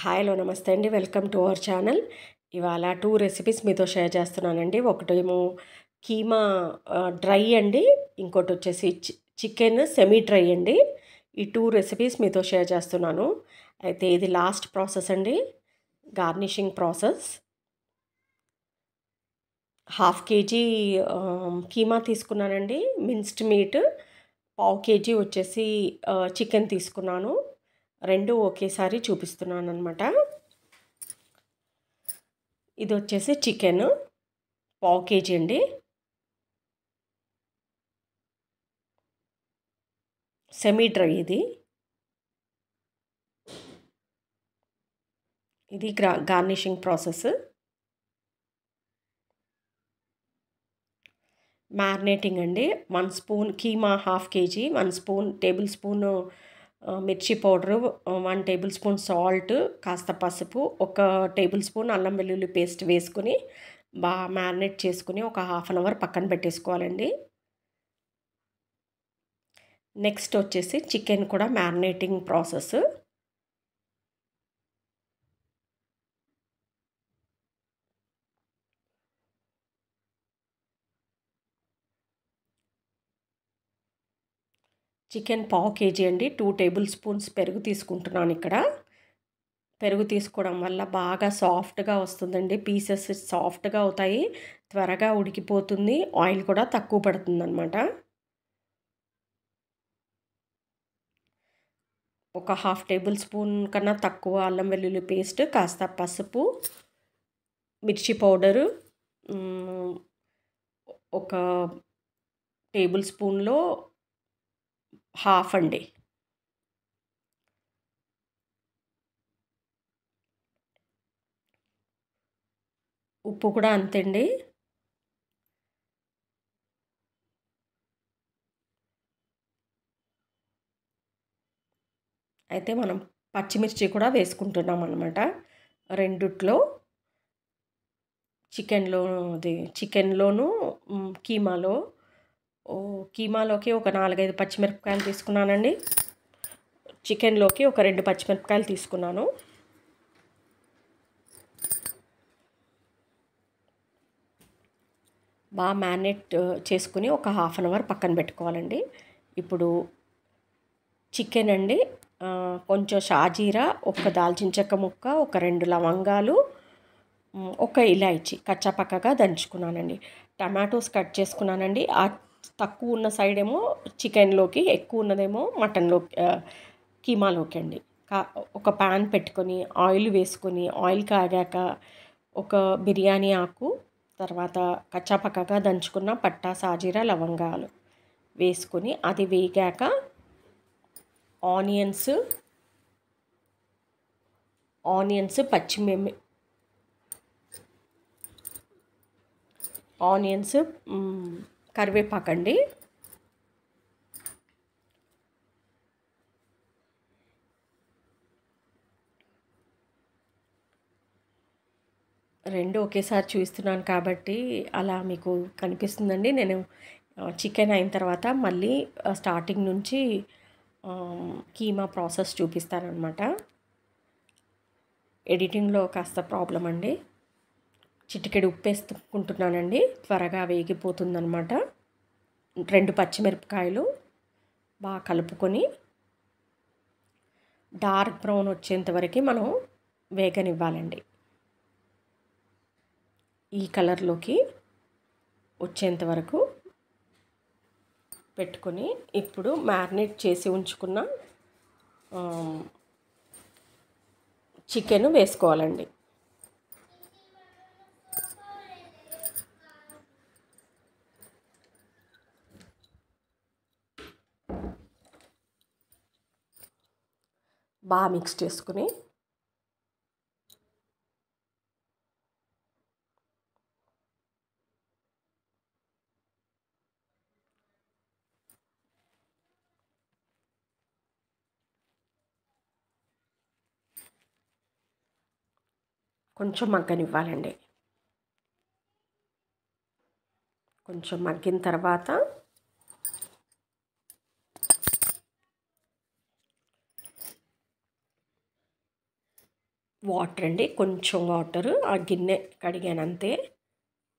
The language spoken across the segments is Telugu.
హాయ్ హలో నమస్తే అండి. Welcome to our channel. ఇవాళ 2 రెసిపీస్ మీతో షేర్ చేస్తున్నానండి. ఒకటేమో కీమా డ్రై అండి. ఇంకోటొచ్చేసి చికెన్ సెమీ డ్రై అండి. ఈ 2 రెసిపీస్ మీతో షేర్ చేస్తున్నాను. అయితే ఇది లాస్ట్ ప్రాసెస్ అండి. Garnishing process. Half KG keema తీసుకున్నానండి. Minced meat. పావు కేజీ వచ్చేసి చికెన్ తీసుకున్నాను. 2 ఒకేసారి చూపిస్తున్నానన్నమాట. ఇది వచ్చేసి చికెన్ పావు కేజీ అండి. సెమీ డ్రై ఇది గార్నిషింగ్ ప్రాసెస్. మ్యారినేటింగ్ అండి. 1 spoon keema half KG, 1 spoon table spoon మిర్చి పౌడరు, 1 టేబుల్ స్పూన్ సాల్ట్, కాస్త పసుపు, 1 టేబుల్ స్పూన్ అల్లం వెల్లుల్లి పేస్ట్ వేసుకుని బాగా మ్యారినేట్ చేసుకుని ఒక హాఫ్ అన్ అవర్ పక్కన పెట్టేసుకోవాలండి. నెక్స్ట్ వచ్చేసి చికెన్ కూడా మ్యారినేటింగ్ ప్రాసెస్. చికెన్ పావు కేజీ అండి. 2 టేబుల్ స్పూన్స్ పెరుగు తీసుకుంటున్నాను ఇక్కడ. పెరుగు తీసుకోవడం వల్ల బాగా సాఫ్ట్గా వస్తుందండి. పీసెస్ సాఫ్ట్గా అవుతాయి, త్వరగా ఉడికిపోతుంది, ఆయిల్ కూడా తక్కువ పడుతుంది అన్నమాట. ఒక హాఫ్ టేబుల్ స్పూన్ కన్నా తక్కువ అల్లం వెల్లుల్లి పేస్ట్, కాస్త పసుపు, మిర్చి పౌడరు, ఒక టేబుల్ స్పూన్లో హాఫ్ అండి. ఉప్పు కూడా అంతే అండి. అయితే మనం పచ్చిమిర్చి కూడా వేసుకుంటున్నాం అన్నమాట రెండిట్లో. చికెన్లోను కీమాలోకి ఒక 4-5 పచ్చిమిరపకాయలు తీసుకున్నానండి. చికెన్లోకి ఒక 2 పచ్చిమిరపకాయలు తీసుకున్నాను. బాగా మ్యారినేట్ చేసుకుని ఒక హాఫ్ అన్ అవర్ పక్కన పెట్టుకోవాలండి. ఇప్పుడు చికెన్ అండి, కొంచెం షాజీరా, ఒక దాల్చిన చెక్క ముక్క, ఒక 2 లవంగాలు, ఒక ఇలాయచి కచ్చాపక్కగా దంచుకున్నానండి. టమాటోస్ కట్ చేసుకున్నానండి. ఆ తక్కువ ఉన్న సైడ్ ఏమో చికెన్లోకి, ఎక్కువ ఉన్నదేమో మటన్లోకి, కీమాలోకి అండి. ఒక ప్యాన్ పెట్టుకొని ఆయిల్ వేసుకొని, ఆయిల్ కాగాక ఒక బిర్యానీ ఆకు, తర్వాత కచ్చాపక్కగా దంచుకున్న పట్టా, సాజీరా, లవంగాలు వేసుకొని అది వేగాక ఆనియన్స్, కరివేపాకండి. రెండు ఒకేసారి చూపిస్తున్నాను కాబట్టి అలా మీకు కనిపిస్తుందండి. నేను చికెన్ అయిన తర్వాత మళ్ళీ స్టార్టింగ్ నుంచి కీమా ప్రాసెస్ చూపిస్తానన్నమాట. ఎడిటింగ్లో కాస్త ప్రాబ్లం అండి. చిటికెడు ఉప్పు వేసుకుంటున్నానండి, త్వరగా వేగిపోతుందన్నమాట. 2 పచ్చిమిరపకాయలు బాగా కలుపుకొని డార్క్ బ్రౌన్ వచ్చేంత వరకు మనం వేగనివ్వాలండి. ఈ కలర్లోకి వచ్చేంత వరకు పెట్టుకొని ఇప్పుడు మ్యారినేట్ చేసి ఉంచుకున్న చికెన్ వేసుకోవాలండి. బాగా మిక్స్ చేసుకుని కొంచెం మగ్గనివ్వాలండి. కొంచెం మగ్గిన తర్వాత వాటర్ అండి, కొంచెం వాటర్, ఆ గిన్నె కడిగానంతే,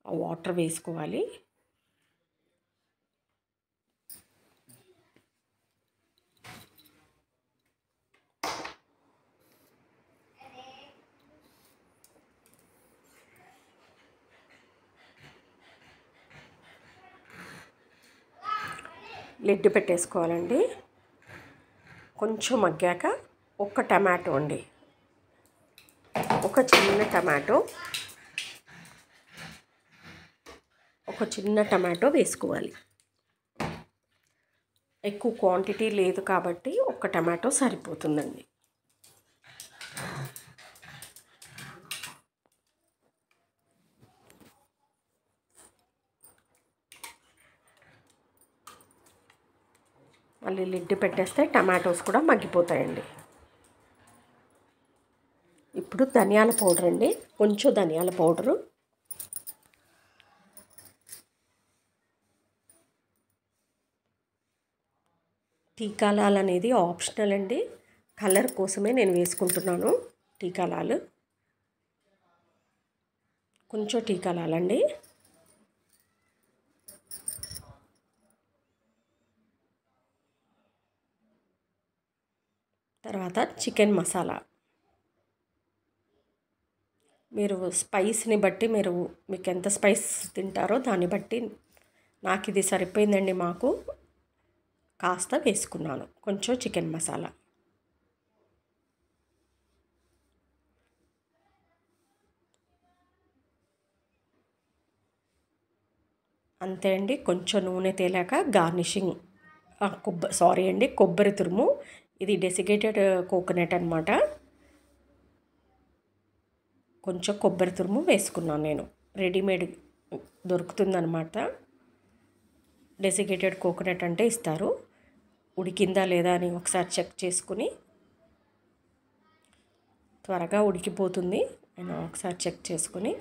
ఆ వాటర్ వేసుకోవాలి. లిడ్ పెట్టేసుకోవాలండి. కొంచెం మగ్గాక ఒక టమాటో అండి, ఒక చిన్న టమాటో వేసుకోవాలి. ఎక్కువ క్వాంటిటీ లేదు కాబట్టి ఒక టమాటో సరిపోతుందండి. మళ్ళీ లిడ్ పెట్టేస్తే టమాటోస్ కూడా మగ్గిపోతాయండి. ఇప్పుడు ధనియాల పౌడర్ అండి, కొంచెం ధనియాల పౌడరు, టీకాలాలు అనేది ఆప్షనల్ అండి, కలర్ కోసమే నేను వేసుకుంటున్నాను. టీకాలాలు కొంచెం టీకాలాలండి. తర్వాత చికెన్ మసాలా, మీరు స్పైస్ని బట్టి మీకు ఎంత స్పైస్ తింటారో దాన్ని బట్టి, నాకు ఇది సరిపోయిందండి, మాకు కాస్త వేసుకున్నాను కొంచెం చికెన్ మసాలా. అంతే అండి. కొంచెం నూనె తేలాక గార్నిషింగ్, కొబ్బరి తురుము, ఇది డెసికేటెడ్ కోకోనట్ అనమాట. కొంచెం కొబ్బరి తురుము వేసుకున్నాను నేను, రెడీమేడ్ దొరుకుతుందనమాట. డెసికేటెడ్ కోకోనట్ అంటే ఇస్తారు. ఉడికిందా లేదా అని ఒకసారి చెక్ చేసుకుని, త్వరగా ఉడికిపోతుంది, నేను ఒకసారి చెక్ చేసుకుని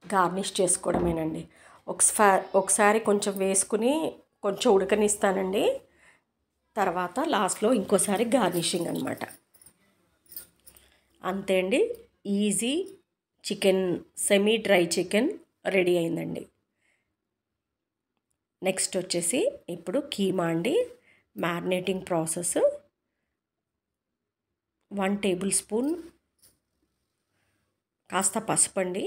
గార్నిష్ చేసుకోవడమేనండి. ఒకసారి కొంచెం వేసుకుని కొంచెం ఉడకనిస్తానండి, తర్వాత లాస్ట్లో ఇంకోసారి గార్నిషింగ్ అనమాట. అంతే అండి, easy chicken, semi dry chicken ready అయిందండి. నెక్స్ట్ వచ్చేసి ఇప్పుడు కీమా అండి. మ్యారినేటింగ్ ప్రాసెస్, 1 టేబుల్ స్పూన్ కాస్త పసుపండి,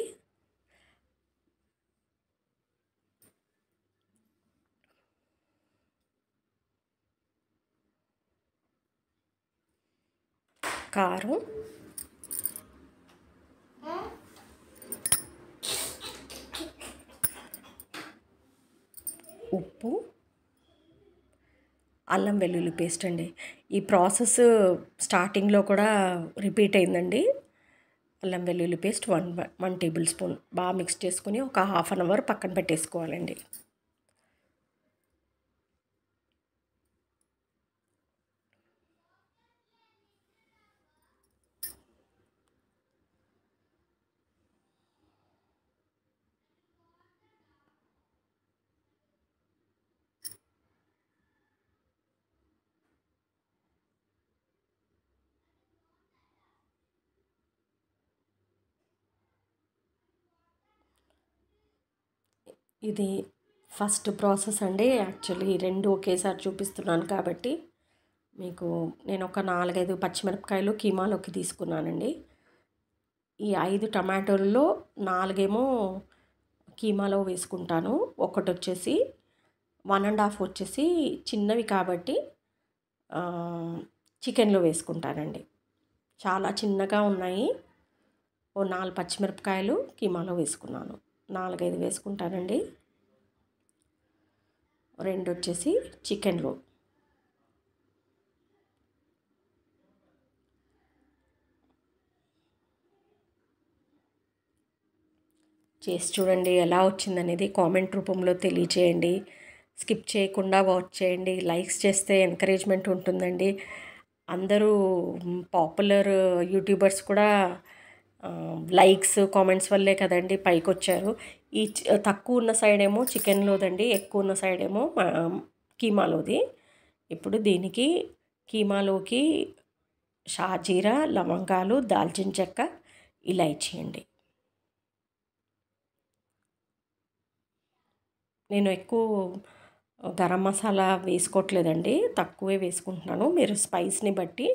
కారం, ఉప్పు, అల్లం వెల్లుల్లి పేస్ట్ అండి. ఈ ప్రాసెస్ స్టార్టింగ్లో కూడా రిపీట్ అయిందండి. అల్లం వెల్లుల్లి పేస్ట్ 1 టేబుల్ స్పూన్ బాగా మిక్స్ చేసుకొని ఒక ½ అన్ అవర్ పక్కన పెట్టేసుకోవాలండి. ఇది ఫస్ట్ ప్రాసెస్ అండి. యాక్చువల్లీ 2 ఒకేసారి చూపిస్తున్నాను కాబట్టి, మీకు నేను ఒక 4-5 పచ్చిమిరపకాయలు కీమాలోకి తీసుకున్నానండి. ఈ 5 టమాటోల్లో 4 ఏమో కీమాలో వేసుకుంటాను, ఒకటి వచ్చేసి 1.5 వచ్చేసి చిన్నవి కాబట్టి చికెన్లో వేసుకుంటానండి. చాలా చిన్నగా ఉన్నాయి. 4 పచ్చిమిరపకాయలు కీమాలో వేసుకున్నాను, 4-5 వేసుకుంటానండి. 2 వచ్చేసి చికెన్లో. చేసి చూడండి, ఎలా వచ్చిందనేది కామెంట్ రూపంలో తెలియచేయండి. స్కిప్ చేయకుండా వాచ్ చేయండి. లైక్స్ చేస్తే ఎంకరేజ్మెంట్ ఉంటుందండి. అందరూ పాపులర్ యూట్యూబర్స్ కూడా లైక్స్ కామెంట్స్ వల్లే కదండి పైకి వచ్చారు. ఈ తక్కువ ఉన్న సైడ్ ఏమో చికెన్లోదండి, ఎక్కువ ఉన్న సైడ్ ఏమో కీమాలోది. ఇప్పుడు దీనికి కీమాలోకి షాజీరా, లవంగాలు, దాల్చిన చెక్క, ఇలాచీ అండి. నేను ఎక్కువ గరం మసాలా వేసుకోవట్లేదండి, తక్కువే వేసుకుంటున్నాను. మీరు స్పైస్ని బట్టి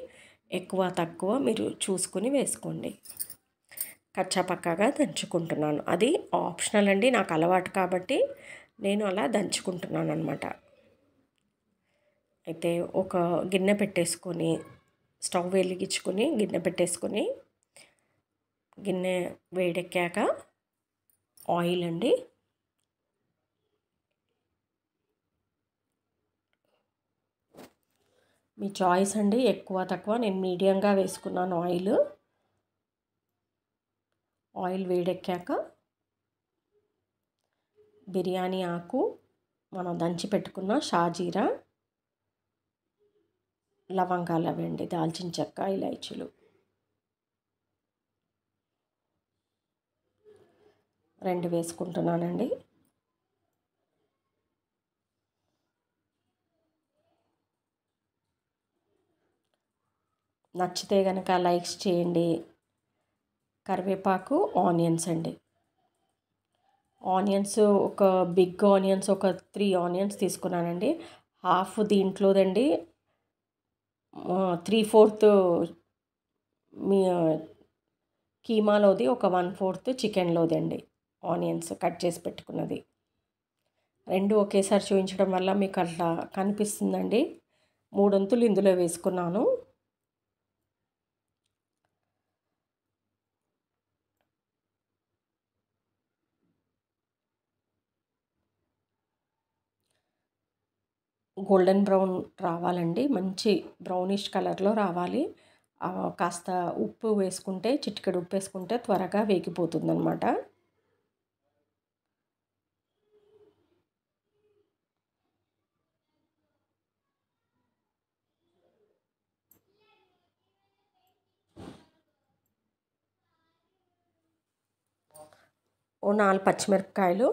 ఎక్కువ తక్కువ మీరు చూసుకుని వేసుకోండి. కచ్చాపక్కాగా దంచుకుంటున్నాను, అది ఆప్షనల్ అండి, నాకు అలవాటు కాబట్టి నేను అలా దంచుకుంటున్నాను అనమాట. అయితే ఒక గిన్నె పెట్టేసుకొని స్టవ్ వెలిగించుకొని గిన్నె పెట్టేసుకొని, గిన్నె వేడెక్కాక ఆయిల్ అండి, మీ చాయిస్ అండి, ఎక్కువ తక్కువ. నేను మీడియంగా వేసుకున్నాను ఆయిల్ వేడెక్కాక బిర్యానీ ఆకు, మనం దంచి పెట్టుకున్న షాజీరా, లవంగాలు అవండి, దాల్చిన చెక్క, ఇలాచీలు 2 వేసుకుంటున్నానండి. నచ్చితే కనుక లైక్స్ చేయండి. కరివేపాకు, ఆనియన్స్ అండి. ఆనియన్స్ ఒక బిగ్ ఆనియన్స్ ఒక 3 ఆనియన్స్ తీసుకున్నానండి. హాఫ్ దీంట్లోదండి, 3/4 మీ కీమాలోది, ఒక 1/4 చికెన్లోదండి ఆనియన్స్ కట్ చేసి పెట్టుకున్నది. 2 ఒకేసారి చూపించడం వల్ల మీకు అట్లా కనిపిస్తుందండి. 3 వంతులు ఇందులో వేసుకున్నాను. గోల్డెన్ బ్రౌన్ రావాలండి, మంచి బ్రౌనిష్ కలర్లో రావాలి. కాస్త ఉప్పు వేసుకుంటే, చిటికెడు ఉప్పు వేసుకుంటే త్వరగా వేగిపోతుంది అనమాట. ఓ 4 పచ్చిమిరపకాయలు,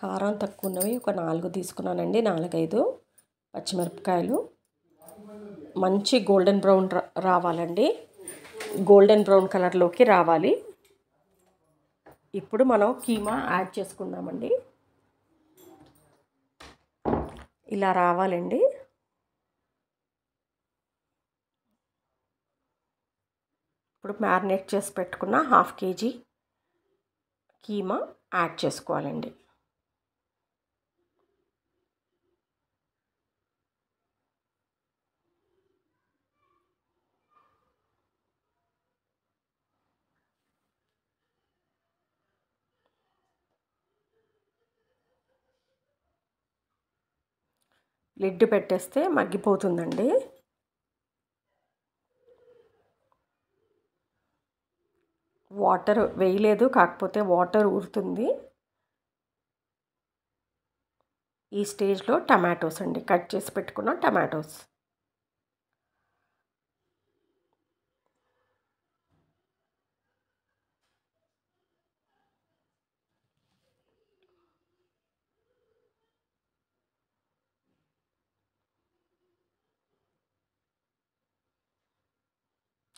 కారం తక్కువ ఉన్నవి ఒక 4 తీసుకున్నానండి, 4-5 పచ్చిమిరపకాయలు. మంచి గోల్డెన్ బ్రౌన్ రావాలండి, గోల్డెన్ బ్రౌన్ కలర్లోకి రావాలి. ఇప్పుడు మనం కీమా యాడ్ చేసుకుందామండి. ఇలా రావాలండి. ఇప్పుడు మ్యారినేట్ చేసి పెట్టుకున్న 1/2 kg కీమా యాడ్ చేసుకోవాలండి. లిడ్ పెట్టేస్తే మగ్గిపోతుందండి. వాటర్ వేయలేదు, కాకపోతే వాటర్ ఊరుతుంది. ఈ స్టేజ్లో టమాటోస్ అండి, కట్ చేసి పెట్టుకున్న టమాటోస్.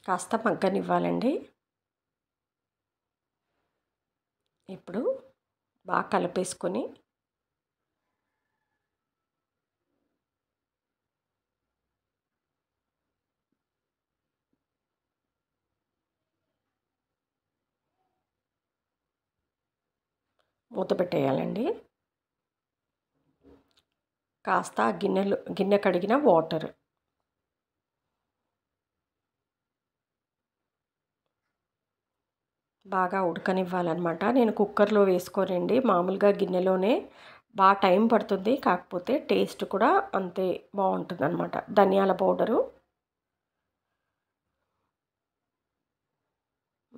కాస్త మగ్గనివ్వాలండి. ఇప్పుడు బాగా కలిపేసుకొని మూత పెట్టేయాలండి. కాస్త గిన్నె కడిగిన వాటర్ బాగా ఉడకనివ్వాలన్నమాట. నేను కుక్కర్లో వేసుకోనండి, మామూలుగా గిన్నెలోనే. బాగా టైం పడుతుంది, కాకపోతే టేస్ట్ కూడా అంతే బాగుంటుంది అనమాట. ధనియాల పౌడరు,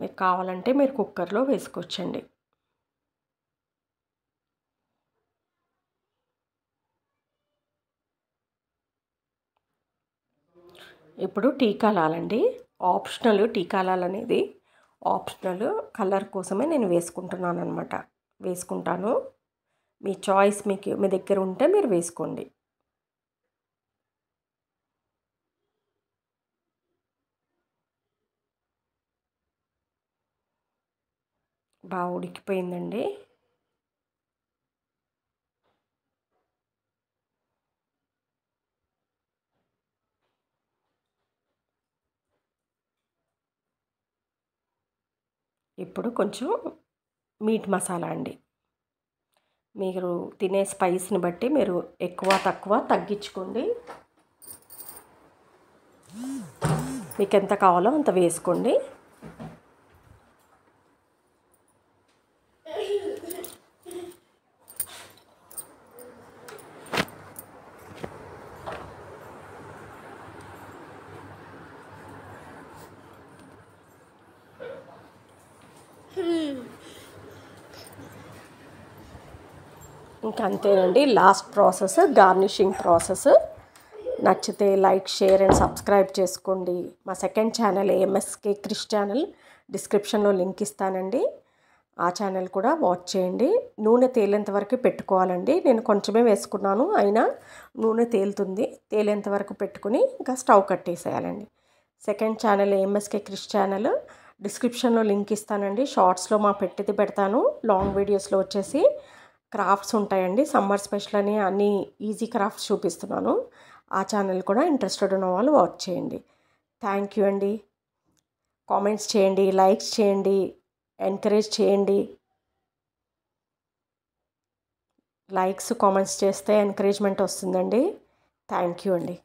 మీకు కావాలంటే మీరు కుక్కర్లో వేసుకోవచ్చండి. ఇప్పుడు టీ కాలాలండి. ఆప్షనల్ టీ కాలాలనేది ఆప్షనల్, కలర్ కోసమే నేను వేసుకుంటున్నాను అనమాట. వేసుకుంటాను. మీ చాయిస్ మీ దగ్గర ఉంటే మీరు వేసుకోండి. బాగా ఉడికిపోయిందండి. ఇప్పుడు కొంచెం మీట్ మసాలా అండి. మీరు తినే స్పైస్ని బట్టి మీరు ఎక్కువ తక్కువ తగ్గించుకోండి. మీకు ఎంత కావాలో అంత వేసుకోండి. ఇంకా అంతేనండి. Last process garnishing process. నచ్చితే లైక్, షేర్ అండ్ సబ్స్క్రైబ్ చేసుకోండి. మా second channel AMSK Krish channel డిస్క్రిప్షన్లో లింక్ ఇస్తానండి. ఆ ఛానల్ కూడా వాచ్ చేయండి. నూనె తేలేంత వరకు పెట్టుకోవాలండి. నేను కొంచెమే వేసుకున్నాను, అయినా నూనె తేలుతుంది. తేలేంత వరకు పెట్టుకుని ఇంకా స్టవ్ కట్టేసేయాలండి. Second channel AMSK Krish channel డిస్క్రిప్షన్లో లింక్ ఇస్తానండి. షార్ట్స్లో మా పెట్టిది పెడతాను. లాంగ్ వీడియోస్లో వచ్చేసి క్రాఫ్ట్స్ ఉంటాయండి. సమ్మర్ స్పెషల్ అని అన్ని ఈజీ క్రాఫ్ట్స్ చూపిస్తున్నాను. ఆ ఛానల్ కూడా ఇంట్రెస్టెడ్ ఉన్న వాళ్ళు వాచ్ చేయండి. థ్యాంక్ యూ అండి. కామెంట్స్ చేయండి, లైక్స్ చేయండి, ఎంకరేజ్ చేయండి. లైక్స్, కామెంట్స్ చేస్తే ఎంకరేజ్మెంట్ వస్తుందండి. థ్యాంక్ యూ అండి.